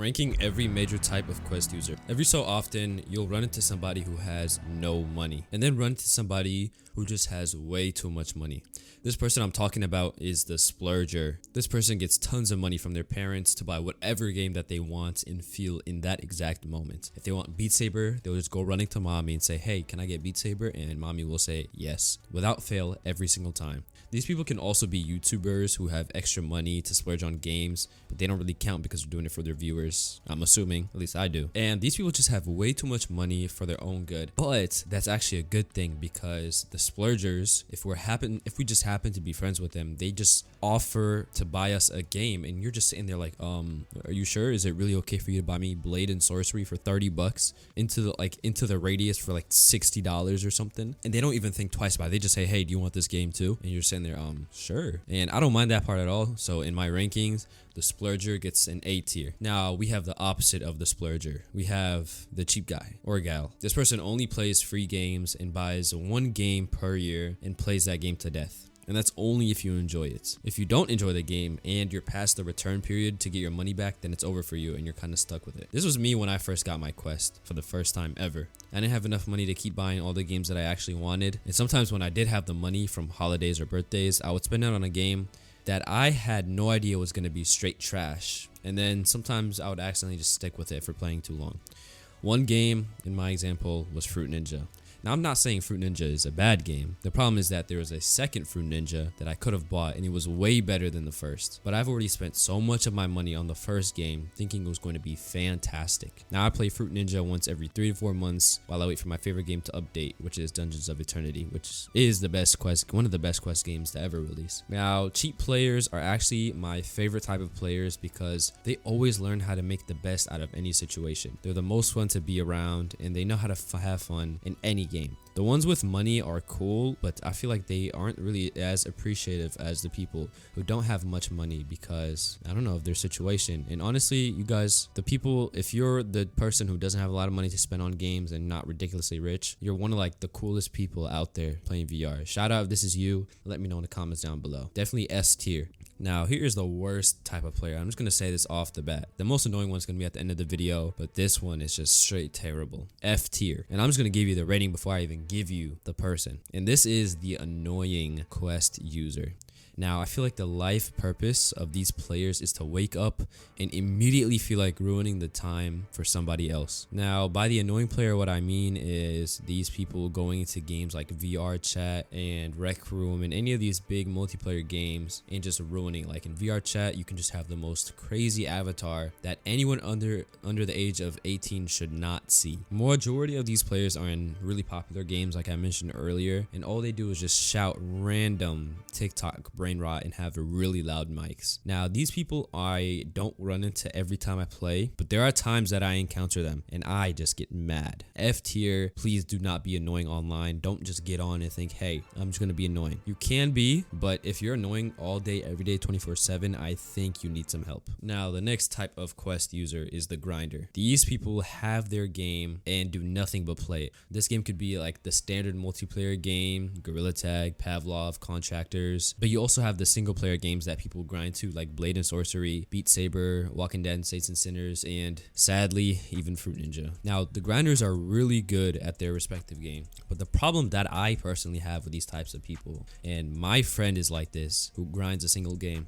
Ranking every major type of quest user. Every so often, you'll run into somebody who has no money, and then run into somebody who just has way too much money. This person I'm talking about is the splurger. This person gets tons of money from their parents to buy whatever game that they want and feel in that exact moment. If they want Beat Saber, they'll just go running to mommy and say, hey, can I get Beat Saber? And mommy will say yes, without fail, every single time. These people can also be YouTubers who have extra money to splurge on games, but they don't really count because they're doing it for their viewers. I'm assuming, at least I do. And these people just have way too much money for their own good. But that's actually a good thing, because the splurgers, if we just happen to be friends with them, they just offer to buy us a game, and you're just sitting there like, are you sure? Is it really okay for you to buy me Blade and Sorcery for 30 bucks into the radius for like $60 or something? And they don't even think twice about it. They just say, hey, do you want this game too? And you're sitting there, sure. And I don't mind that part at all. So in my rankings, the splurger gets an A tier. Now we have the opposite of the splurger. We have the cheap guy or gal. This person only plays free games and buys one game per year and plays that game to death. And that's only if you enjoy it. If you don't enjoy the game and you're past the return period to get your money back, then it's over for you and you're kind of stuck with it. This was me when I first got my Quest for the first time ever. I didn't have enough money to keep buying all the games that I actually wanted. And sometimes when I did have the money from holidays or birthdays, I would spend it on a game that I had no idea was going to be straight trash. And then sometimes I would accidentally just stick with it for playing too long. One game in my example was Fruit Ninja. Now, I'm not saying Fruit Ninja is a bad game. The problem is that there was a second Fruit Ninja that I could have bought, and it was way better than the first. But I've already spent so much of my money on the first game, thinking it was going to be fantastic. Now, I play Fruit Ninja once every 3 to 4 months while I wait for my favorite game to update, which is Dungeons of Eternity, which is the best quest, one of the best quest games to ever release. Now, cheap players are actually my favorite type of players because they always learn how to make the best out of any situation. They're the most fun to be around, and they know how to have fun in any game. The ones with money are cool, but I feel like they aren't really as appreciative as the people who don't have much money because, I don't know, of their situation. And honestly, you guys, the people, if you're the person who doesn't have a lot of money to spend on games and not ridiculously rich, you're one of like the coolest people out there playing VR. Shout out if this is you. Let me know in the comments down below. Definitely S tier. Now, here's the worst type of player. I'm just going to say this off the bat. The most annoying one's going to be at the end of the video, but this one is just straight terrible. F tier. And I'm just going to give you the rating before I even give you the person. And this is the annoying quest user. Now, I feel like the life purpose of these players is to wake up and immediately feel like ruining the time for somebody else. Now, by the annoying player, what I mean is these people going into games like VR Chat and Rec Room and any of these big multiplayer games and just ruining. Like in VR Chat, you can just have the most crazy avatar that anyone under the age of 18 should not see. Majority of these players are in really popular games like I mentioned earlier, and all they do is just shout random TikTok brain rot and have really loud mics. Now, these people I don't run into every time I play, but there are times that I encounter them and I just get mad. F tier, please do not be annoying online. Don't just get on and think, hey, I'm just gonna be annoying. You can be, but if you're annoying all day, every day, 24/7, I think you need some help. Now, the next type of quest user is the grinder. These people have their game and do nothing but play it. This game could be like the standard multiplayer game, Gorilla Tag, Pavlov, Contractors, but you also have the single player games that people grind to, like Blade and Sorcery, Beat Saber, Walking Dead, Saints and Sinners, and sadly, even Fruit Ninja. Now, the grinders are really good at their respective game, but the problem that I personally have with these types of people, and my friend is like this, who grinds a single game,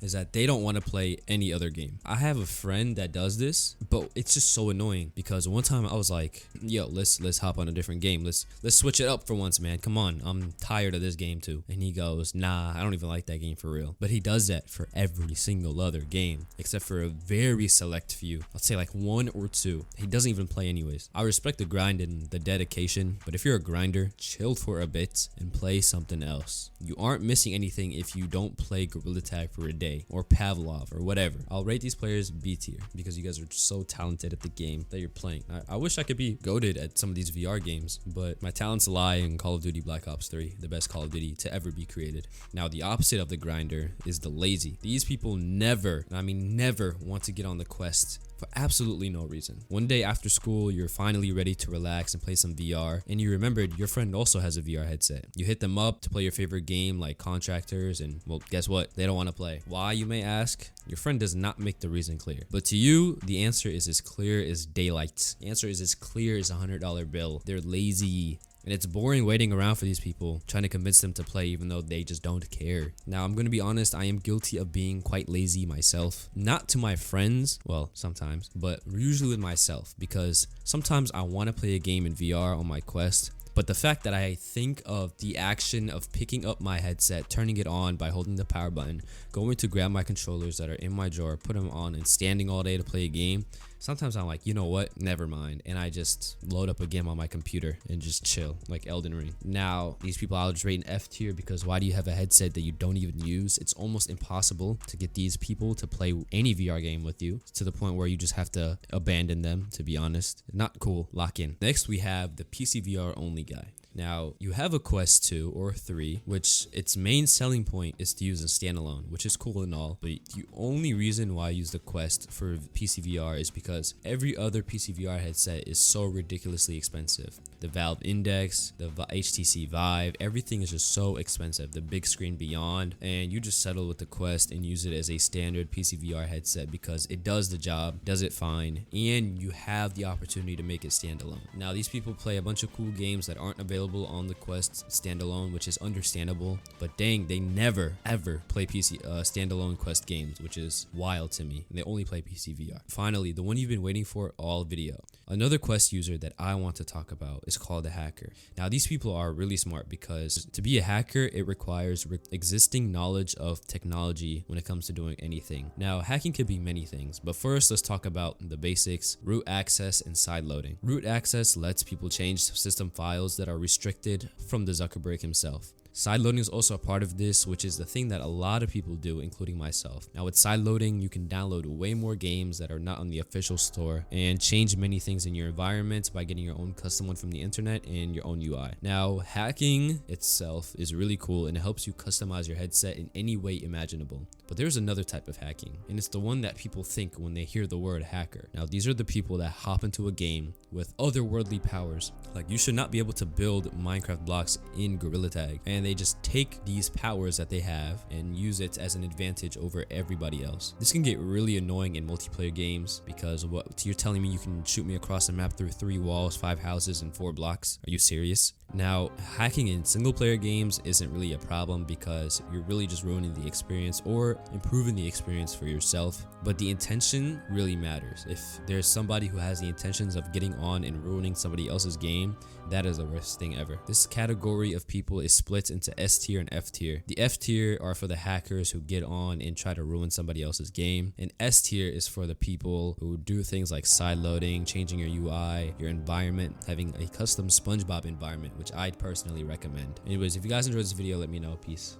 is that they don't want to play any other game. I have a friend that does this, but it's just so annoying because one time I was like, yo, let's hop on a different game. Let's switch it up for once, man. Come on, I'm tired of this game too. And he goes, nah, I don't even like that game for real. But he does that for every single other game, except for a very select few. I'll say like 1 or 2. He doesn't even play anyways. I respect the grind and the dedication, but if you're a grinder, chill for a bit and play something else. You aren't missing anything if you don't play Gorilla Tag for a day or Pavlov or whatever. I'll rate these players B tier because you guys are so talented at the game that you're playing. I wish I could be goated at some of these VR games, but my talents lie in Call of Duty Black Ops 3, the best Call of Duty to ever be created. Now, the opposite of the grinder is the lazy. These people never, I mean never, want to get on the quest for absolutely no reason. One day after school, you're finally ready to relax and play some VR, and you remembered your friend also has a VR headset. You hit them up to play your favorite game like Contractors, and well, guess what? They don't want to play. Why? Why, you may ask? Your friend does not make the reason clear. But to you, the answer is as clear as daylight. The answer is as clear as a $100 bill. They're lazy. And it's boring waiting around for these people, trying to convince them to play even though they just don't care. Now, I'm going to be honest, I am guilty of being quite lazy myself. Not to my friends, well, sometimes, but usually with myself, because sometimes I want to play a game in VR on my Quest, but the fact that I think of the action of picking up my headset, turning it on by holding the power button, going to grab my controllers that are in my drawer, put them on, and standing all day to play a game, sometimes I'm like, you know what, never mind, and I just load up a game on my computer and just chill, like Elden Ring. Now, these people I'll just rate an F tier, because why do you have a headset that you don't even use? It's almost impossible to get these people to play any VR game with you, to the point where you just have to abandon them, to be honest. Not cool. Lock in. Next, we have the PC VR only guy. Now, you have a Quest 2 or 3, which its main selling point is to use in standalone, which is cool and all, but the only reason why I use the Quest for PC VR is because every other PC VR headset is so ridiculously expensive. The Valve Index, the HTC Vive, everything is just so expensive. The big screen beyond, and you just settle with the Quest and use it as a standard PC VR headset because it does the job, does it fine, and you have the opportunity to make it standalone. Now, these people play a bunch of cool games that aren't available on the Quest standalone, which is understandable, but dang, they never ever play PC standalone Quest games, which is wild to me. And they only play PC VR. Finally, the one you've been waiting for all video. Another Quest user that I want to talk about is called a hacker. Now, these people are really smart because to be a hacker, it requires existing knowledge of technology when it comes to doing anything. Now, hacking could be many things, but first let's talk about the basics: root access and sideloading. Root access lets people change system files that are restricted from the Zuckerberg himself. Sideloading is also a part of this, which is the thing that a lot of people do, including myself. Now, with sideloading, you can download way more games that are not on the official store and change many things in your environment by getting your own custom one from the internet and your own UI. Now, hacking itself is really cool and it helps you customize your headset in any way imaginable. But there's another type of hacking, and it's the one that people think when they hear the word hacker. Now, these are the people that hop into a game with otherworldly powers. Like, you should not be able to build Minecraft blocks in Gorilla Tag, and they just take these powers that they have and use it as an advantage over everybody else. This can get really annoying in multiplayer games because what you're telling me you can shoot me across the map through 3 walls, 5 houses, and 4 blocks? Are you serious? Now, hacking in single player games isn't really a problem because you're really just ruining the experience or improving the experience for yourself, but the intention really matters. If there's somebody who has the intentions of getting on and ruining somebody else's game, that is the worst thing ever. This category of people is split into S tier and F tier. The F tier are for the hackers who get on and try to ruin somebody else's game, and S tier is for the people who do things like sideloading, changing your UI, your environment, having a custom SpongeBob environment, which I'd personally recommend. Anyways, if you guys enjoyed this video, let me know. Peace.